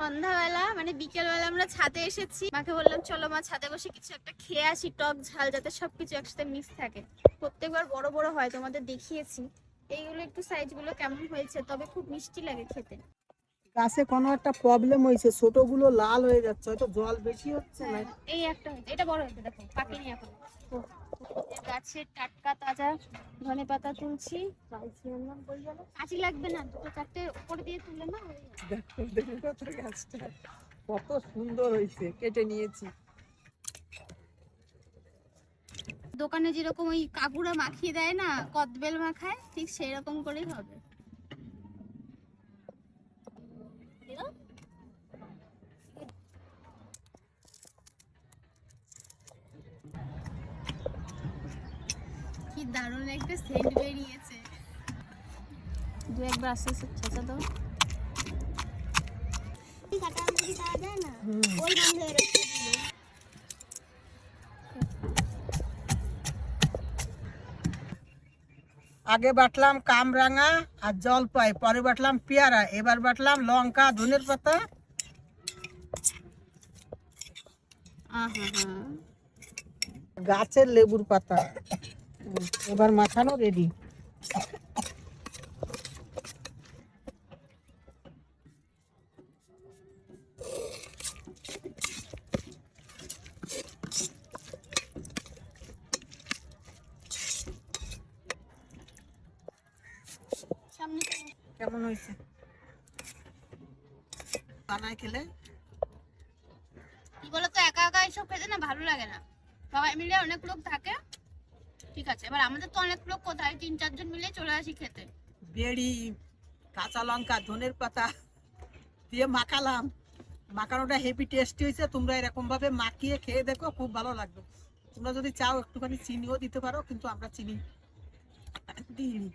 সন্ধ্যাবেলা মানে বিকেলবেলা আমরা ছাদে এসেছি, মাকে বললাম চলো মা ছাদে বসে কিছু একটা খেয়ে আসি, টক ঝাল যাতে সবকিছু একসাথে মিক্স থাকে। প্রত্যেকবার বড় বড় হয়, তোমাদের দেখিয়েছি। এইগুলো একটু সাইজগুলো কেমন হয়েছে, তবে খুব মিষ্টি লাগে খেতে। গাছে কোনো একটা প্রবলেম হয়েছে, ছোটগুলো লাল হয়ে যাচ্ছে, হয়তো জল বেশি হচ্ছে না। এই একটা হয়েছে, এটা বড় হয়েছে, দেখো পাকেনি এখন। গাছের টাটকা তাজা ধনে পাতা তুলছি। কাঁচি লাগবে না, দুটো চারটে উপরে দিয়ে তুলে না। দেখো দেখো কত গাছটা কত সুন্দর হয়েছে, কেটে নিয়েছি। দোকানে যেরকম ওই কাকুরা মাখিয়ে দেয় না, কদবেল মাখায়, ঠিক সেই রকম করেই হবে। কি দারুণ একটা সেন্ট বেরিয়েছে। দু একবার আস্তে আস্তে ছেঁচা দাও। কাটা মুড়ি খাওয়া যায় না, ওই গন্ধে এরকম। আগে বাটলাম কামরাঙা আর জলপাই, পরে বাটলাম পেয়ারা, এবার বাটলাম লঙ্কা ধনের পাতা। গাছের লেবুর পাতা এবার মাখানো রেডি। কেমন হয়েছে বানায় খেলে? কি বলতো, একা একা এসব খেতে না ভালো লাগে না, সবাই মিলে অনেক লোক থাকে ঠিক আছে। এবার আমাদের তো অনেক লোক কোথায়, 3-4 জন মিলে চলে আসি খেতে। বেড়ি কাঁচা লঙ্কা ধনের পাতা দিয়ে মাখালাম, মাখানোটা হেভি টেস্টি হয়েছে। তোমরা এরকম ভাবে মাখিয়ে খেয়ে দেখো, খুব ভালো লাগবে। তোমরা যদি চাও একটুখানি চিনিও দিতে পারো, কিন্তু আমরা চিনি দিইনি।